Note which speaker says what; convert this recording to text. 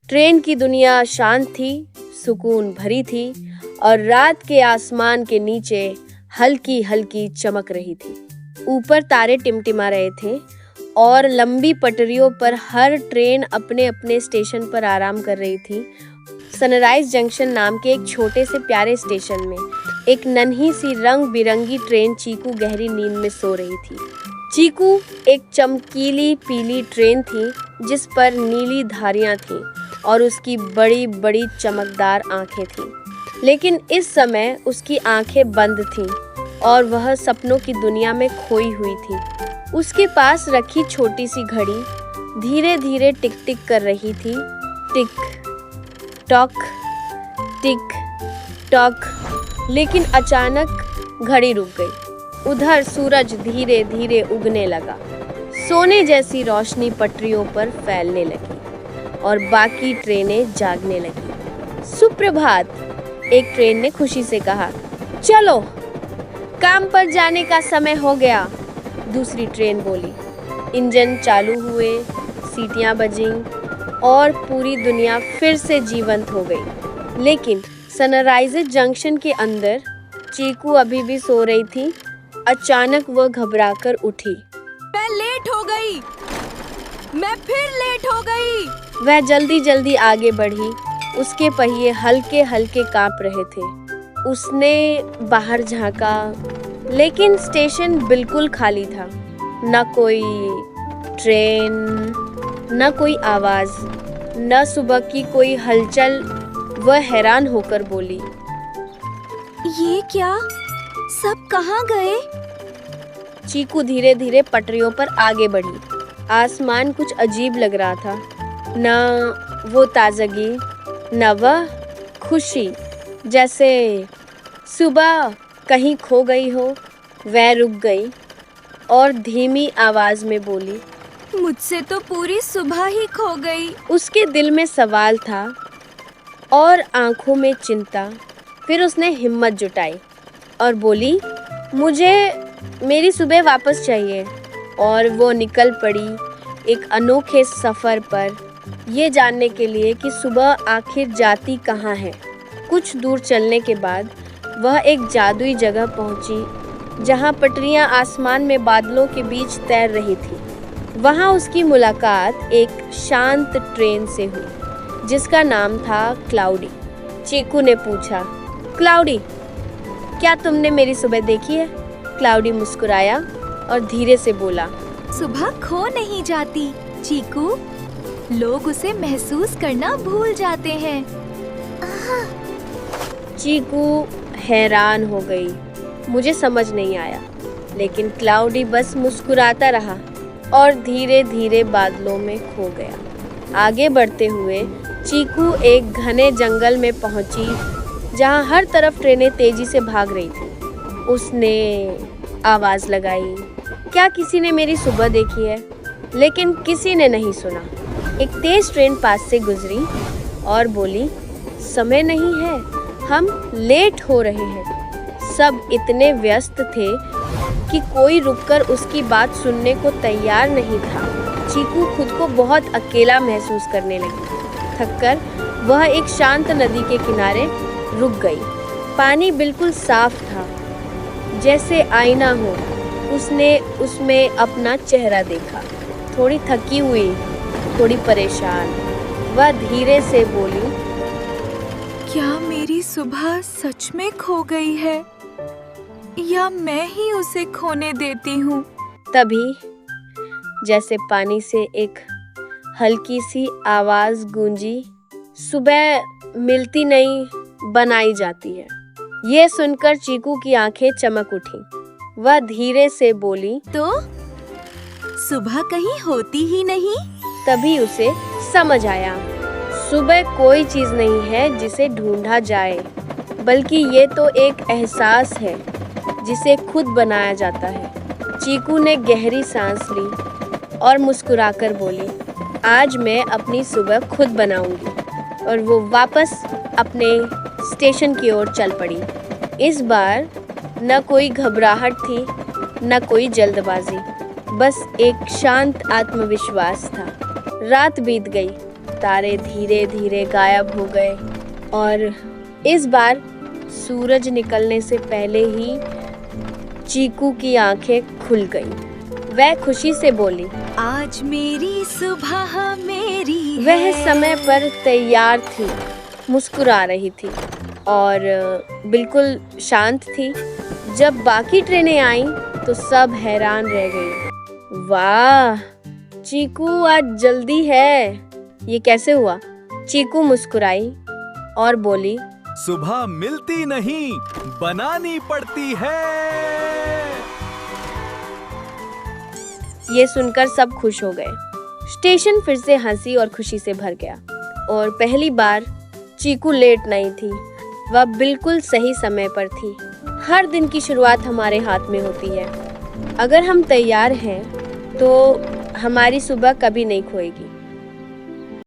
Speaker 1: Train की दुनिया शांत थी, सुकून भरी थी और रात के आसमान के नीचे हल्की हल्की चमक रही थी। ऊपर तारे टिमटिमा रहे थे और लंबी पटरियों पर हर ट्रेन अपने अपने स्टेशन पर आराम कर रही थी। सनराइज जंक्शन नाम के एक छोटे से प्यारे स्टेशन में एक नन्ही सी रंग बिरंगी ट्रेन चीकू गहरी नींद में सो रही थी। चीकू एक चमकीली पीली ट्रेन थी जिस पर नीली धारियां थीं और उसकी बड़ी बड़ी चमकदार आंखें थीं। लेकिन इस समय उसकी आंखें बंद थीं और वह सपनों की दुनिया में खोई हुई थी। उसके पास रखी छोटी सी घड़ी धीरे धीरे टिक टिक कर रही थी। Tick tock tick tock. लेकिन अचानक घड़ी रुक गई। उधर सूरज धीरे धीरे उगने लगा। सोने जैसी रोशनी पटरियों पर फैलने लगी और बाकी ट्रेनें जागने लगी। सुप्रभात, एक ट्रेन ने खुशी से कहा। चलो, काम पर जाने का समय हो गया, दूसरी ट्रेन बोली। इंजन चालू हुए, सीटियां बजीं और पूरी दुनिया फिर से जीवंत हो गई। लेकिन सनराइज जंक्शन के अंदर चीकू अभी भी सो रही थी। अचानक वह घबराकर उठी।
Speaker 2: मैं लेट हो गई, मैं फिर लेट हो गई।
Speaker 1: वह जल्दी जल्दी आगे बढ़ी। उसके पहिए हल्के हल्के कांप रहे थे। उसने बाहर झांका, लेकिन स्टेशन बिल्कुल खाली था। न कोई ट्रेन, न कोई आवाज, न सुबह की कोई हलचल। वह हैरान होकर बोली,
Speaker 2: ये क्या? सब कहाँ गए?
Speaker 1: चीकू धीरे धीरे पटरियों पर आगे बढ़ी। आसमान कुछ अजीब लग रहा था। न वो ताजगी, न वह खुशी, जैसे सुबह कहीं खो गई हो। वह रुक गई और धीमी आवाज में बोली,
Speaker 2: मुझसे तो पूरी सुबह ही खो गई।
Speaker 1: उसके दिल में सवाल था और आंखों में चिंता। फिर उसने हिम्मत जुटाई और बोली, मुझे मेरी सुबह वापस चाहिए। और वो निकल पड़ी एक अनोखे सफ़र पर, ये जानने के लिए कि सुबह आखिर जाती कहाँ है। कुछ दूर चलने के बाद वह एक जादुई जगह पहुंची जहां पटरियां आसमान में बादलों के बीच तैर रही थी। वहां उसकी मुलाकात एक शांत ट्रेन से हुई जिसका नाम था क्लाउडी। चीकू ने पूछा, क्लाउडी, क्या तुमने मेरी सुबह देखी है? क्लाउडी मुस्कुराया और धीरे से बोला,
Speaker 2: सुबह खो नहीं जाती चीकू, लोग उसे महसूस करना भूल जाते हैं।
Speaker 1: चीकू हैरान हो गई। मुझे समझ नहीं आया, लेकिन क्लाउडी बस मुस्कुराता रहा और धीरे धीरे बादलों में खो गया। आगे बढ़ते हुए चीकू एक घने जंगल में पहुंची जहां हर तरफ ट्रेनें तेजी से भाग रही थी। उसने आवाज लगाई, क्या किसी ने मेरी सुबह देखी है? लेकिन किसी ने नहीं सुना। एक तेज ट्रेन पास से गुजरी और बोली, समय नहीं है, हम लेट हो रहे हैं। सब इतने व्यस्त थे कि कोई रुककर उसकी बात सुनने को तैयार नहीं था। चीकू खुद को बहुत अकेला महसूस करने लगी। थककर वह एक शांत नदी के किनारे रुक गई। पानी बिल्कुल साफ था, जैसे आईना हो। उसने उसमें अपना चेहरा देखा, थोड़ी थकी हुई, थोड़ी परेशान। वह धीरे से बोली,
Speaker 2: क्या मेरी सुबह सच में खो गई है या मैं ही उसे खोने देती हूँ?
Speaker 1: तभी जैसे पानी से एक हल्की सी आवाज गूंजी, सुबह मिलती नहीं, बनाई जाती है। ये सुनकर चीकू की आंखें चमक उठी। वह धीरे से बोली,
Speaker 2: तो सुबह कहीं होती ही नहीं?
Speaker 1: तभी उसे समझ आया, सुबह कोई चीज नहीं है जिसे ढूंढा जाए, बल्कि ये तो एक एहसास है जिसे खुद बनाया जाता है। चीकू ने गहरी सांस ली और मुस्कुराकर बोली, आज मैं अपनी सुबह खुद बनाऊंगी। और वो वापस अपने स्टेशन की ओर चल पड़ी। इस बार न कोई घबराहट थी, न कोई जल्दबाजी, बस एक शांत आत्मविश्वास था। रात बीत गई, तारे धीरे धीरे गायब हो गए और इस बार सूरज निकलने से पहले ही चीकू की आंखें खुल गईं। वह खुशी से बोली,
Speaker 2: आज मेरी सुबह मेरी है।
Speaker 1: वह समय पर तैयार थी, मुस्कुरा रही थी और बिल्कुल शांत थी। जब बाकी ट्रेनें आईं तो सब हैरान रह गई। वाह, चीकू आज जल्दी है, ये कैसे हुआ? चीकू मुस्कुराई और बोली,
Speaker 3: सुबह मिलती नहीं, बनानी पड़ती है।
Speaker 1: ये सुनकर सब खुश हो गए। स्टेशन फिर से हंसी और खुशी से भर गया और पहली बार चीकू लेट नहीं थी, वह बिल्कुल सही समय पर थी। हर दिन की शुरुआत हमारे हाथ में होती है। अगर हम तैयार हैं तो हमारी सुबह कभी नहीं खोएगी।